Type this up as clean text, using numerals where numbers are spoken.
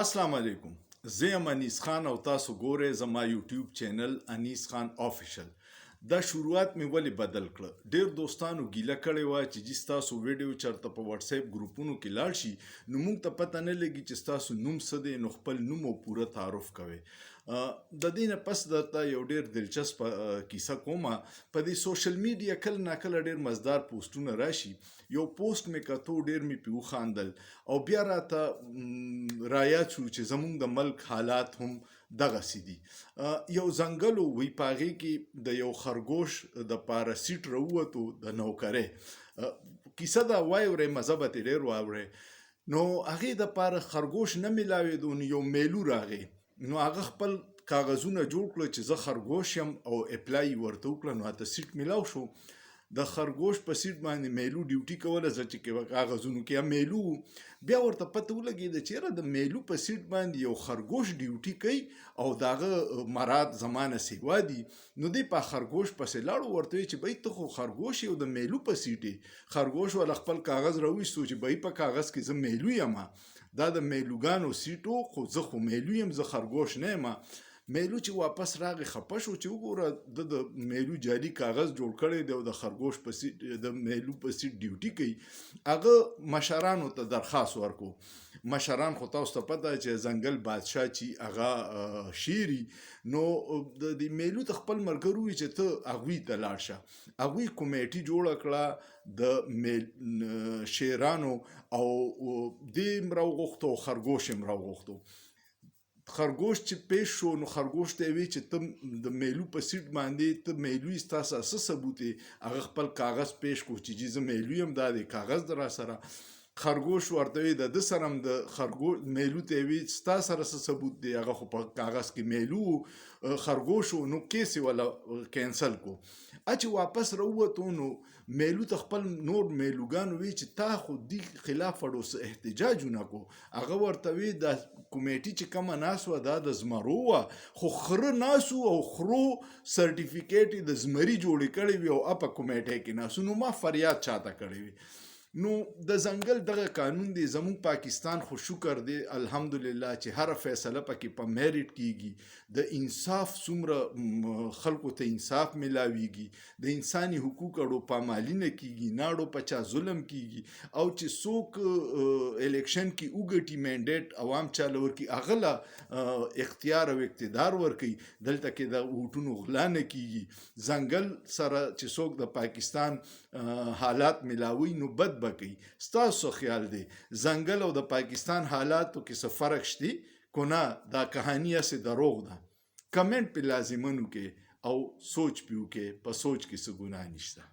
السلام علیکم. زه یم انیس خان او تاسو ګورئ زما یوټیوب چینل انیس خان آفیشل. دا شروعات مې ولې بدل کړه؟ ډېر دوستانو ګیله کړې وه چې جی ستاسو ویډیو چېرته په واتساپ ګروپونو کې لاړ شي نو موږ ته پته نه لګي چې ستاسو نوم څه دی، نو خپل نوم او پوره تعارف کوئ. د دې نه پس درته یو ډېر دلچسپه کیسه کومه. په دې سوشل میډیا کله ناکله ډېر مزدار پوسټونه راشي. یو پوسټ مې کتو، ډېر مې پې وخاندل او بیا راته رایاد شو چې زموږ د ملک حالات هم دغسې دي. یو ځنګل وی په هغې کې د یو خرګوش د پاره سیټ راووتو د نوکرۍ. کیسه دا واورئ، مزه به ترې ډېر واورئ. نو هغې دپاره خرګوش نه میلاوېدو، نو یو میلو راغی. نو هغه خپل کاغذونه جوړ کړه چې زه خرګوش یم او اپلای یې ورته وکړه، نو هلته سیټ میلاو شو. د خرګوش په سیټ باندې میلو ډیوټي کوله، زه چې کاغذونو کې میلو و. بیا ورته پته ولګېده چې یاره د میلو په سیټ باندې یو خرګوش ډیوټي کوي او د هغه مراد زما نه سیوا دي. نو دی په خرګوش پسې لاړو، ورته ویې چې بهی ته خو خرګوش یې او د میلو په سیټ یې. خرګوش والا خپل کاغذ راویستو چې بهی په کاغذ کې زه میلو یم، دا د میلوګانو سیټ و، خو زه خو میلو یم، زه خرګوش نه یم. میلو چې واپس راغی خفه شو چې وګوره د میلو جعلي کاغذ جوړ کړی دی او د خرګوش په سیټ د میلو په سیټ ډیوټي کوي. هغه مشرانو ته درخواست ورکو. مشران خو تاسو ته پته چې ځنګل بادشاه چې هغه شیري، نو د دې میلو ته خپل ملګرو وویل چې ته هغوی ته لاړ شه. هغوی کمیټي جوړه کړه د شیرانو او دې هم راوغوښتو او خرګوش هم راوغوښتو. خرګوش چې پیش شو، نو خرګوش ته یې وی چې ته د میلو په سیټ باندې ته میلو یې، ستاسو څه ثبوت دی؟ هغه خپل کاغذ پیش کړو چې جی زه میلو یم، دا دی کاغذ در سره. خرګوش ورته وی د ده سره هم د میلو ته یې وی ستا سره څه ثبوت دی؟ هغه خو په کاغذ کې میلو و. خرګوش و، نو کیس یې ولا کینسل کو. چې واپس راووتو، نو میلو ته خپل نور میلوګانو وی چې تا خو دې خلاف وړو څه احتجاجونه کو. هغه ورته وی دا کمیټي چې کومه ناست وه دا د زمرو وه، خو خره ناست او خرو سرټیفیکیټ یې د زمري جوړې کړې وي او په کمیټۍ کې ناست. نو ما فریاد چاته کړی وي. نو د ځنګل دغه قانون دی. زموږ پاکستان خو شکر دی الحمدلله چې هره فیصله پکې په میرټ کیږي. د انصاف څومره خلکو ته انصاف میلاویږي، د انساني حقوقو اړو پامالي نه کیږي، نه اړو په چا ظلم کیږي. او چې څوک الیکشن کې وګټي مینډیټ عوام چاله ورکي، هغه له اختیار او اقتدار ورکي. دلته کې د ووټونو غلا نه کیږي. ځنګل سره چې څوک د پاکستان حالات میلاوي نو بد بکی. ستاسو خیال دی ځنګل او د پاکستان حالاتو کې څه فرق شته کو نه؟ دا کہانی اسې دروغ ده. کمنټ په لازمنو کې او سوچ پیو کې، په سوچ کې څه ګناه نشته.